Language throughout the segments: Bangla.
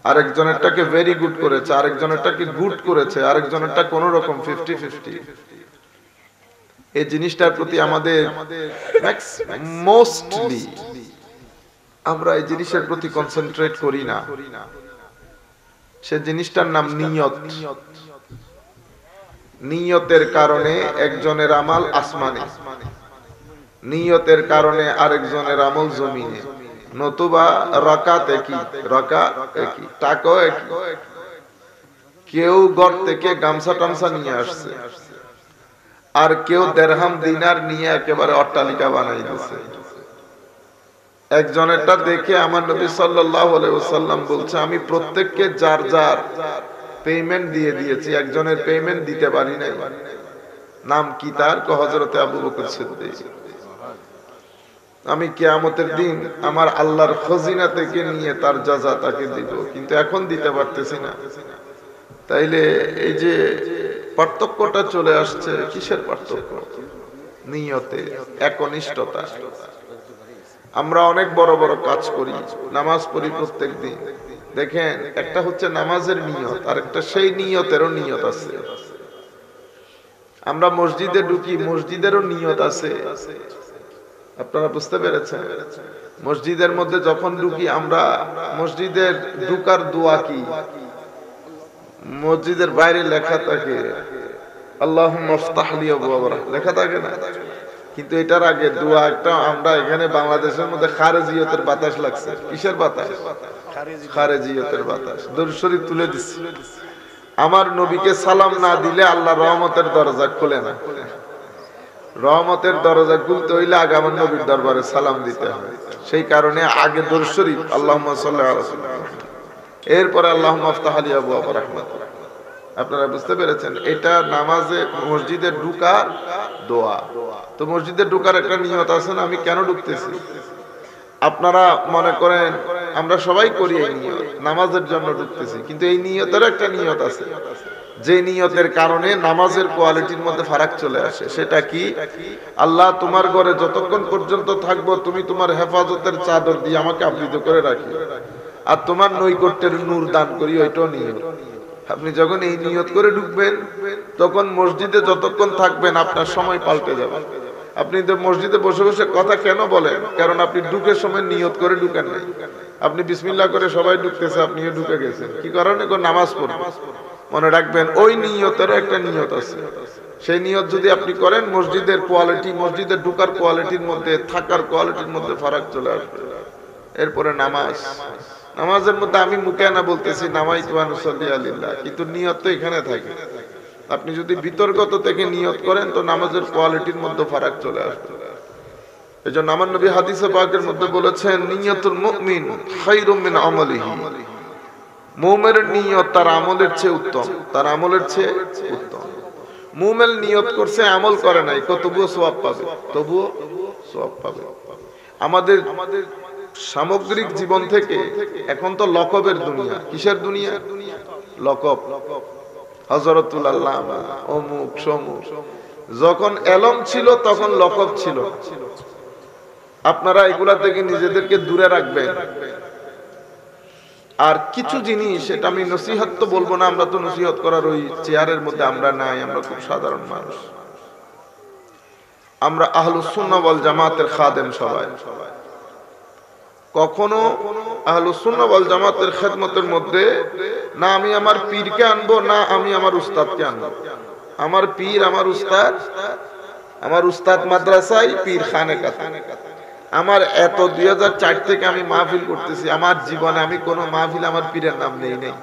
আরেকজনেরটাকে ভেরি গুড করেছে, আরেকজনেরটাকে গুড করেছে, আরেকজনেরটা কোন রকম 50-50। এই জিনিসটার প্রতি আমাদের মোস্টলি আমরা এই জিনিসের প্রতি কনসেন্ট্রেট করি না। সে জিনিসটার নাম নিয়ত। নিয়তের কারণে একজনের আমল আসমানে, নিয়তের কারণে আরেকজনের আমল জমিনে, নতুবা রাকাত একই, রাকাত একই, টাকাও একই। কেউ ঘর থেকে গামছা টামছা নিয়ে আসছে, আর কেউ দেড়হাম দিনার নিয়ে একেবারে অট্টালিকা বানাই দিয়েছে। একজনেরটা দেখে আমার নবী সাল্লাল্লাহু আলাইহি ওয়াসাল্লাম বলছে, আমি প্রত্যেককে যার যার পেমেন্ট দিয়ে দিয়েছি, একজনের পেমেন্ট দিতে পারি নাই। নাম কি তার? হযরতে আবু বকর সিদ্দিক। আমি কিয়ামতের দিন আমার আল্লাহর খজিনা থেকে নিয়ে তার জাযা তাকে দিব, কিন্তু এখন দিতে পারতেছি না। তাইলে এই যে পার্থক্যটা চলে আসছে, কিসের পার্থক্য? নিয়তে, একনিষ্ঠতা। আমরা অনেক বড় বড় কাজ করি, নামাজ পড়ি প্রত্যেক দিন। দেখেন, একটা হচ্ছে নামাজের নিয়ত, আর একটা সেই নিয়তেরও নিয়ত আছে। আমরা মসজিদে ঢুকি, মসজিদেরও নিয়ত আছে। আপনারা বুঝতে পেরেছেন? মসজিদের মধ্যে যখন ঢুকি আমরা, মসজিদের ঢুকার দোয়া কি? মসজিদের বাইরে লেখা থাকে আল্লাহুম্মা ইফতাহ লি আবওয়াব রাহমাতিক, লেখা থাকে না? কিন্তু এটার আগে দোয়া একটা, আমরা এখানে বাংলাদেশের মধ্যে খারেজিয়তের বাতাস লাগছে। কিসের বাতাস? খারেজিয়তের বাতাস। দরুদ শরীফ তুলে দিছি। আমার নবীকে সালাম না দিলে আল্লাহ রহমতের দরজা খুলে না। রহমতের দরজা খুলতে হইলে আগে আমার নবীর দরবারে সালাম দিতে হয়। সেই কারণে আগে দরুদ শরীফ, আল্লাহুম্মা সাল্লি আলা সাল্লাম, এরপরে আল্লাহুম্মা ইফতাহ লি আবওয়াব রাহমাতিক। আপনারা বুঝতে পেরেছেন? এটা নামাজে মসজিদে ঢুকার দোয়া। তো মসজিদে ঢুকার একটা নিয়ত আছে না? আমি কেন ঢুকতেছি? আপনারা মনে করেন আমরা সবাই করি এই নিয়ত, নামাজের জন্য ঢুকতেছি, কিন্তু এই নিয়তের একটা নিয়ত আছে, যে নিয়তের কারণে নামাজের কোয়ালিটির মধ্যে ফারাক চলে আসে। সেটা কি? আল্লাহ, তোমার ঘরে যতক্ষণ পর্যন্ত থাকবো তুমি তোমার হেফাজতের চাদর দিয়ে আমাকে আবৃত করে রাখি, আর তোমার নৈকট্যের নূর দান করি, ওইটাও নিয়ত। আপনি যখন এই নিয়ত করে ঢুকবেন, তখন মসজিদে যতক্ষণ থাকবেন আপনার সময় পাল্টে যাবে। আপনি তো মসজিদে বসে বসে কথা কেন বলেন? কারণ আপনি ঢুকের সময় নিয়ত করে ঢুকেন নাই। আপনি বিসমিল্লাহ করে সবাই ঢুকতেছে, আপনিও ঢুকে গেছেন। কি কারণে? নামাজ পড়বেন। মনে রাখবেন, ওই নিয়তেরও একটা নিয়ত আছে। সেই নিয়ত যদি আপনি করেন, মসজিদের কোয়ালিটি, মসজিদে ঢুকার কোয়ালিটির মধ্যে, থাকার কোয়ালিটির মধ্যে ফারাক চলে আসবে। এরপরে নামাজ। নামাজের মধ্যে আমি মুখে না বলতেছি নামাইতু ওয়া নুসাল্লি আলিল্লাহ, কিন্তু নিয়ত তো এখানে থাকে। আপনি যদি বিতর্কত থেকে নিয়ত করেন, তো নামাজের কোয়ালিটির মধ্যে ফারাক চলে আসবে। এজন্য আমার নবী হাদিসে পাকের মধ্যে বলেছেন, নিয়তুল মুমিন খায়রুম মিন আমালিহি। মুমিনের নিয়ত তার আমলের চেয়ে উত্তম, তার আমলের চেয়ে উত্তম। মুমিন নিয়ত করছে, আমল করে নাই, তবুও সওয়াব পাবে, তবুও সওয়াব পাবে। আমাদের সামগ্রিক জীবন থেকে এখন তো লকবের দুনিয়া। কিসের দুনিয়া? লকব। হযরতুল আল্লামা, অমুক সমুক। যখন এলম ছিল তখন লকব ছিল। আপনারা এগুলা থেকে নিজেদেরকে দূরে রাখবেন। আর কিছু জিনিস, এটা আমি নসিহত তো বলবো না, আমরা তো নসিহত করার ওই চেয়ারের মধ্যে আমরা নাই, আমরা খুব সাধারণ মানুষ। আমরা আহলুস সুন্নাহ ওয়াল জামাতের খাদেম সবাই। কখনো আহলুস সুন্নাহ ওয়াল জামাতের খেদমতের মধ্যে না আমি আমার পীরকে আনবো, না আমি আমার উস্তাদকে আনবো। আমার পীর, আমার উস্তাদ, আমার উস্তাদ মাদ্রাসায়, পীর খানেকাতে। আমার এত 2004 থেকে আমি মাহফিল করতেছি, আমার জীবনে আমি কোনো মাহফিল আমার পীরের নাম নেই নাই।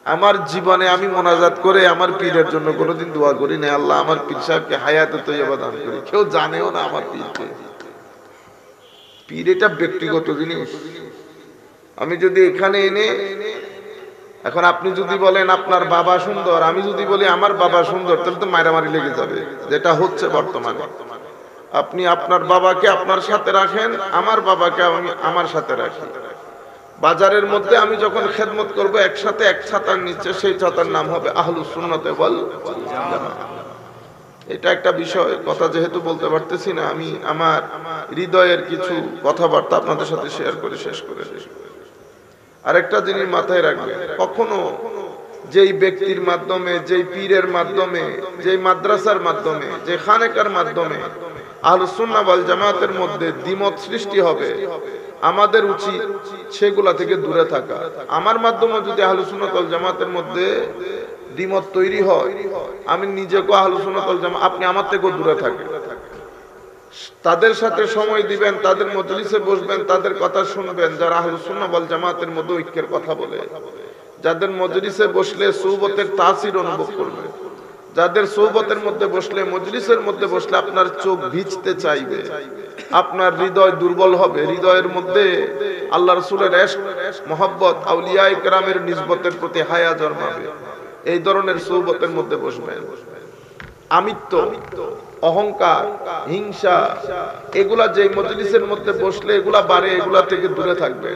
আমার জীবনে আমি মোনাজাত করে আমার পীরের জন্য কোনোদিন দোয়া করি না, আল্লাহ আমার পীর সাহেবকে হায়াতে তৈয়বা দান করি। কেউ জানেও না আমার পীরকে। পীর এটা ব্যক্তিগত জিনিস। আমি যদি এখানে এনে, এখন আপনি যদি বলেন আপনার বাবা সুন্দর, আমি যদি বলি আমার বাবা সুন্দর, তাহলে তো মারামারি লেগে যাবে, যেটা হচ্ছে বর্তমানে। আপনি আপনার বাবাকে আপনার সাথে রাখেন, আমার বাবাকে আমি আমার সাথে রাখি। বাজারের মধ্যে আমি যখন খেদমত করব, একসাথে এক ছাতার নিচে, সেই ছাতার নাম হবে আহলুস সুন্নাহ ওয়াল জামাআহ। এটা একটা বিষয়, কথা যেহেতু বলতে পারতেছি না, আমি আমার হৃদয়ের কিছু কথাবার্তা আপনাদের সাথে শেয়ার করে শেষ করে দিই। আরেকটা জিনিস মাথায় রাখবে, কখনো যেই ব্যক্তির মাধ্যমে, যেই পীরের মাধ্যমে, যেই মাদ্রাসার মাধ্যমে, যে খানেকার মাধ্যমে আহলুস সুন্নাহ ওয়াল জামাতের মধ্যে দ্বিমত সৃষ্টি হবে, আমাদের উচিত সেগুলা থেকে দূরে থাকা। আমার মাধ্যমে যদি আহলুস সুন্নাহ ওয়াল জামাতের মধ্যে দ্বিমত তৈরি হয়, আমি নিজেকে আহলুস সুন্নাহ ওয়াল জামাত, আপনি আমার থেকেও দূরে থাকেন। তাদের সাথে সময় দিবেন, তাদের মজলিসে বসবেন, তাদের কথা শুনবেন যারা আহলুস সুন্নাহ ওয়াল জামাতের মধ্যে ঐক্যের কথা বলে, যাদের মজলিসে বসলে সুহবতের তাসির অনুভব করবে, যাদের সুহবতের মধ্যে বসলে, মজলিসের মধ্যে বসলে আপনার চোখ ভিজতে চাইবে, আপনার হৃদয় দুর্বল হবে, হৃদয়ের মধ্যে আল্লাহ রাসূলের ইশক, মহব্বত, আউলিয়া ইকরামের নিসবতের প্রতি হায়া জন্মাবে। এই ধরনের সুহবতের মধ্যে বসবেন। আমিত্ব, অহংকার, হিংসা, এগুলা যে মজলিসের মধ্যে বসলে এগুলা বাড়ে, এগুলা থেকে দূরে থাকবে।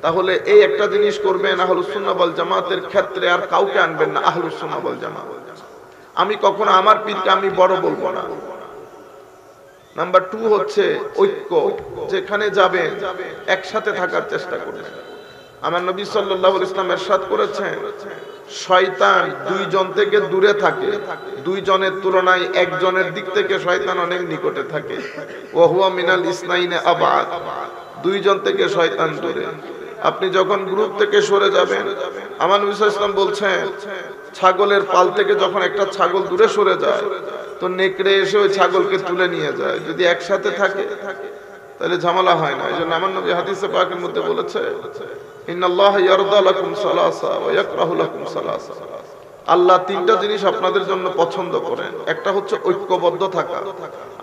তাহলে এই একটা জিনিস করবেন, আহলুস সুন্নাহ ওয়াল জামাতের ক্ষেত্রে আর কাউকে আনবেন না আহলুস সুন্নাহ ওয়াল জামাত। আমি কখনো আমার পীরকে আমি বড় বলবো না। নাম্বার 2 হচ্ছে ঐক্য। যেখানে যাবেন একসাথে থাকার চেষ্টা করবেন। আমার নবী সাল্লাল্লাহু আলাইহি ওয়াসাল্লাম ইরশাদ করেছেন, শয়তান 2 জন থেকে দূরে থাকে, 2 জনের তুলনায় 1 জনের দিক থেকে শয়তান অনেক নিকটে থাকে। ওয়া হুয়া মিনাল ইসনাইনে আবাদ, 2 জন থেকে শয়তান দূরে। আপনি যখন গ্রুপ থেকে সরে যাবেন, আমার নবী সাল্লাল্লাহু আলাইহি ওয়াসাল্লাম বলছেন, ছাগলের পাল থেকে যখন একটা ছাগল দূরে সরে যায়, তো নেকড়ে এসে ওই ছাগলকে তুলে নিয়ে যায়। যদি একসাথে থাকে তাহলে ঝামেলা হয় না। এইজন্য আমার নবী হাদিসে পাকের মধ্যে বলেছে, ইন্নাল্লাহা ইয়ারদা লাকুম সালাসা ওয়া ইয়াকরাহু লাকুম সালাসা। আল্লাহ 3টা জিনিস আপনাদের জন্য পছন্দ করেন। একটা হচ্ছে ঐক্যবদ্ধ থাকা,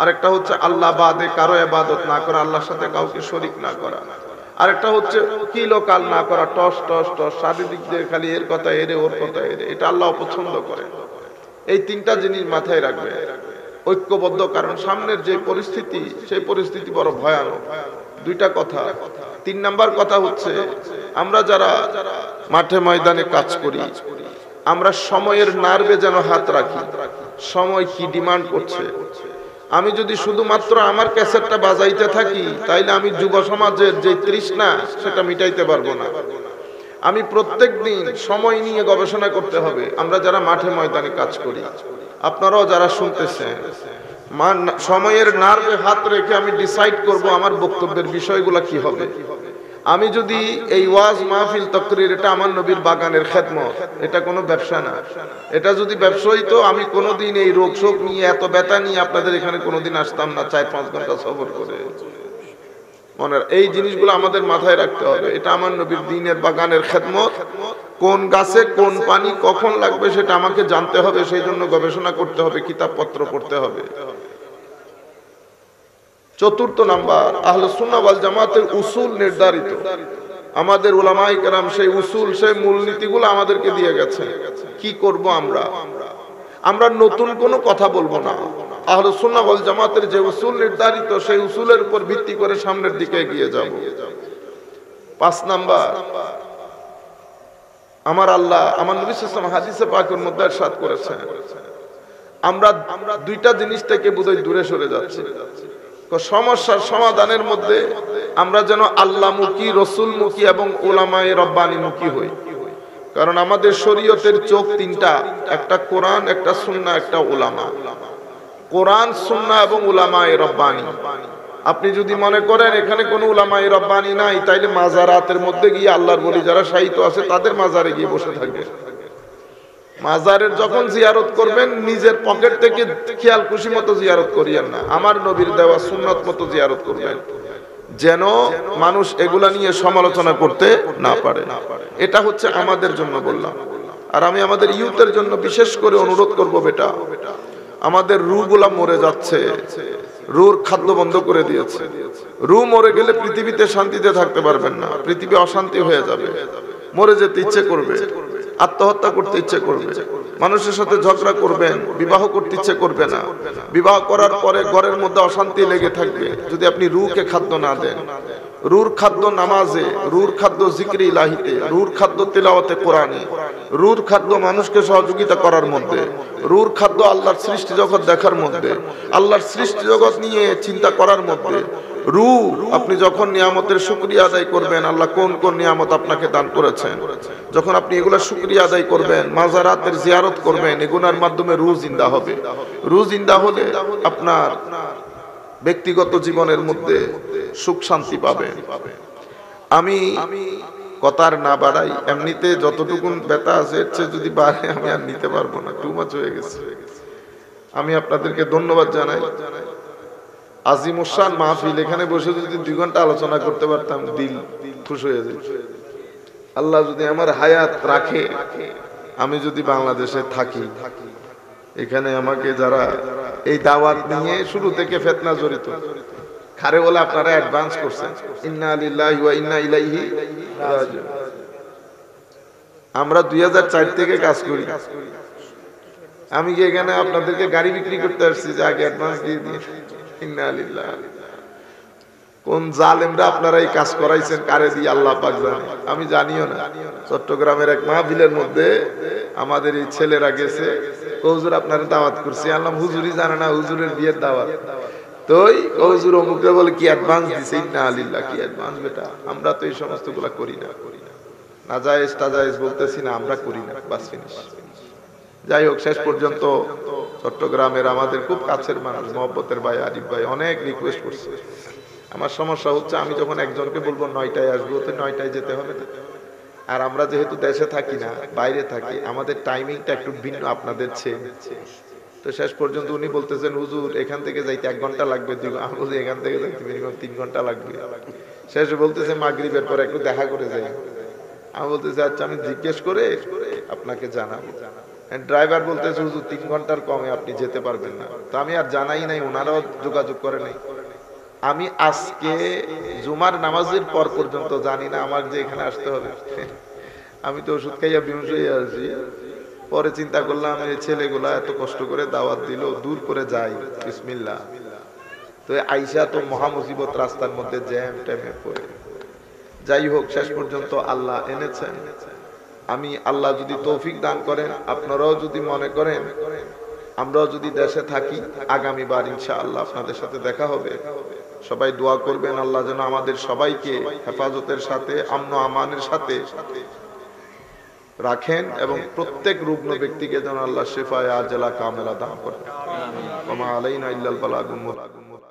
আর একটা হচ্ছে আল্লাহ বাদে কারো ইবাদত না করা, আল্লাহর সাথে কাউকে শরীক না করা, আর একটা হচ্ছে কি লোকাল না করা, টস টস টস, চারিদিক দিয়ে খালি এর কথা এরে ওর কথা এরে, এটা আল্লাহ অপছন্দ করেন। এই 3টা জিনিস মাথায় রাখবে। ঐক্যবদ্ধ, কারণ সামনের যে পরিস্থিতি, সেই পরিস্থিতি বড় ভয়ানক। 2টা কথা। 3 নাম্বার কথা হচ্ছে, আমরা যারা মাঠে ময়দানে কাজ করি, আমরা সময়ের নার্ভে যেন হাত রাখি। সময় কি ডিমান্ড করছে। আমি যদি শুধুমাত্র আমার ক্যাসেটটা বাজাইতে থাকি, তাইলে আমি যুব সমাজের যে তৃষ্ণা সেটা মিটাইতে পারবো না। আমি প্রত্যেকদিন সময় নিয়ে গবেষণা করতে হবে। আমরা যারা মাঠে ময়দানে কাজ করি, আপনারাও যারা শুনতেছেন, সময়ের নার্ভে হাত রেখে আমি ডিসাইড করব আমার বক্তব্যের বিষয়গুলো কি হবে। আমি যদি এই ওয়াজ মাহফিল তাকরীর, এটা আমার নবীর বাগানের খেদমত, এটা কোনো ব্যবসা না। এটা যদি ব্যবসা হইতো, আমি কোনোদিন এই রোগ শোক নিয়ে, এত ব্যথা নিয়ে আপনাদের এখানে কোনোদিন আসতাম না 4-5 ঘন্টা সফর করে। মনে এই জিনিসগুলো আমাদের মাথায় রাখতে হবে। এটা আমার নবীর দ্বীনের বাগানের খেদমত। কোন গাছে কোন পানি কখন লাগবে সেটা আমাকে জানতে হবে, সেই জন্য গবেষণা করতে হবে, কিতাবপত্র পড়তে হবে। 4র্থ নাম্বার, আহলে সুন্নাহ ওয়াল জামাতের উসুল নির্ধারিত। আমাদের উলামায়ে কেরাম সেই উসুল, সেই মূলনীতিগুলো আমাদেরকে দিয়ে গেছে। কি করব আমরা নতুন কোনো কথা বলবো না। আহলে সুন্নাহ ওয়াল জামাতের যে উসুল নির্ধারিত, সেই উসুলের উপর ভিত্তি করে সামনের দিকে এগিয়ে যাব। 5 নাম্বার, আমার আল্লাহ, আমার নবী সাল্লাল্লাহু আলাইহি ওয়াসাল্লাম হাদিসে পাকের মধ্যে ইরশাদ করেছেন, আমরা 2টা জিনিস থেকে বোধহয় দূরে সরে যাচ্ছি। সমস্যার সমাধানের মধ্যে আমরা যেন আল্লাহমুখী, রসুলমুখী এবং উলামায়ে রব্বানিমুখী হই। কারণ আমাদের শরীয়তের চোখ 3টা, একটা কোরআন, একটা সুন্নাহ, একটা উলামা। কোরআন, সুন্নাহ এবং উলামায়ে রব্বানি। আপনি যদি মনে করেন এখানে কোনো উলামায়ে রব্বানি নাই, তাইলে মাজারাতের মধ্যে গিয়ে আল্লাহর ওলি যারা শায়িত আছে তাদের মাজারে গিয়ে বসে থাকবেন। মাজারের যখন জিয়ারত করবেন, নিজের পকেট থেকে খেয়াল খুশি মতো জিয়ারত করিয়েন না, আমার নবীর দেওয়া সুন্নাত মতো জিয়ারত করবেন, যেন মানুষ এগুলা নিয়ে সমালোচনা করতে না পারে। এটা হচ্ছে আমাদের জন্য বললাম। আর আমি আমাদের ইউথের জন্য বিশেষ করে অনুরোধ করব, বেটা, আমাদের রুগুলা মরে যাচ্ছে, রুর খাদ্য বন্ধ করে দিয়েছে। রু মরে গেলে পৃথিবীতে শান্তিতে থাকতে পারবেন না, পৃথিবী অশান্তি হয়ে যাবে। মরে যেতে ইচ্ছে করবে, আত্মহত্যা করতে ইচ্ছে করবে, মানুষের সাথে ঝগড়া করবেন, বিবাহ করতে ইচ্ছে করবে না। বিবাহ করার পরে ঘরের মধ্যে অশান্তি লেগে থাকবে যদি আপনি রুকে খাদ্য না দেন। রুর খাদ্য নামাজে, রুর খাদ্য জিকরে ইলাহিতে, রুর খাদ্য তিলাওয়াতে কোরআনে, রুর খাদ্য মানুষকে সহযোগিতা করার মধ্যে, রুর খাদ্য আল্লাহর সৃষ্টি জগৎ দেখার মধ্যে, আল্লাহর সৃষ্টি জগৎ নিয়ে চিন্তা করার মধ্যে, রূহ আপনি যখন নিয়ামতের শুকরিয়া আদায় করবেন, আল্লাহ কোন কোন নিয়ামত আপনাকে দান করেছেন, যখন আপনি এগুলা শুকরিয়া আদায় করবেন, মাজারাতের জিয়ারত করবেন, এগুলোর মাধ্যমে রূহ জিন্দা হবে। রূহ জিন্দা হলে আপনার ব্যক্তিগত জীবনের মধ্যে সুখ শান্তি পাবেন। আমি কথার না বাড়াই, এমনিতে যতটুকু ব্যথা আছে এর চেয়ে যদি বাড়ে আমি আর নিতে পারবো না, টু মাচ হয়ে গেছে। আমি আপনাদেরকে ধন্যবাদ জানাই। আজিমুসান মাহফিল, এখানে বসে যদি 2 ঘন্টা আলোচনা করতে পারতাম দিল খুশ হয়ে যেত। আল্লাহ যদি আমার হায়াত রাখে, আমি যদি বাংলাদেশে থাকি, এখানে আমাকে যারা এই দাওয়াত নিয়ে শুরু থেকে ফিতনা জড়িত খারে বলে আপনারা অ্যাডভান্স করছেন, ইন্না লিল্লাহি ওয়া ইন্না ইলাইহি রাজিউন। আমরা 2004 থেকে কাজ করি। আমি কি এখানে আপনাদেরকে গাড়ি বিক্রি করতে আসছি যে আগে অ্যাডভান্স দিয়ে দিই? ইন্না লিল্লাহি। কোন জালেমরা আপনারা এই কাজ করাইছেন, কারে দিয়ে আল্লাহ পাক জানে, আমি জানিও না। চট্টগ্রামের এক মাহফিলের মধ্যে আমাদের এই ছেলেরা গেছে, হুজুর আপনারা দাওয়াত করছি, আল্লাহ হুজুরই জানে না হুজুরের বিয়ের দাওয়াত। তোই হুজুর অমুকে বলে কি অ্যাডভান্স দিছে, ইন্না লিল্লাহি। কি অ্যাডভান্স বেটা? আমরা তো এই সমস্তগুলা করি না। নাজায়েজ তাজায়েজ বলতেছি না, আমরা করি না, বাস ফিনিশ। যাই হোক, শেষ পর্যন্ত চট্টগ্রামের আমাদের খুব কাছের মানুষ মহব্বতের ভাই আরিফ ভাই অনেক রিকোয়েস্ট করছে। আমার সমস্যা হচ্ছে, আমি যখন একজনকে বলবো 9টায় আসবো, তো 9টায় যেতে হবে না। আর আমরা যেহেতু দেশে থাকি না, বাইরে থাকি, আমাদের টাইমিংটা একটু ভিন্ন আপনাদের চেয়ে। তো শেষ পর্যন্ত উনি বলতেছেন হুজুর এখান থেকে যাইতে 1 ঘন্টা লাগবে, 2 ঘন্টা। আমি বলছি এখান থেকে যাইতে মিনিমাম 3 ঘন্টা লাগবে। শেষে বলতেছে মাগরিবের পর একটু দেখা করে যাই। আমি বলতেছি আচ্ছা, আমি জিজ্ঞেস করে আপনাকে জানাবো। ড্রাইভার বলতেছে হুজুর 3 ঘন্টার কমে আপনি যেতে পারবেন না। তো আমি আর জানাই নাই, ওনারাও যোগাযোগ করে নাই। আমি আজকে জুমার নামাজের পর পর্যন্ত জানি না আমার যে এখানে আসতে হবে। আমি তো ওষুধ খাইয়া বিমুষ হয়ে আছি। পরে চিন্তা করলাম এই ছেলেগুলা এত কষ্ট করে দাওয়াত দিল, দূর করে যাই, বিসমিল্লাহ। তো আইসা তো মহা মুসিবত, রাস্তার মধ্যে জ্যাম ট্যামে পড়ে। যাই হোক, শেষ পর্যন্ত আল্লাহ এনেছেন। আমি আল্লাহ যদি তৌফিক দান করেন, আপনারাও যদি মনে করেন, আমরাও যদি দেশে থাকি, আগামীবার ইনশাআল্লাহ আপনাদের সাথে দেখা হবে। সবাই দোয়া করবেন আল্লাহ যেন আমাদের সবাইকে হেফাজতের সাথে, আমন আমানের সাথে রাখেন এবং প্রত্যেক রুগ্ন ব্যক্তিকে যেন আল্লাহ শিফায়ে আজলা কামেলা দান করেন। ওয়া মা আলাইনা ইল্লাল বালাগুল মুবিন।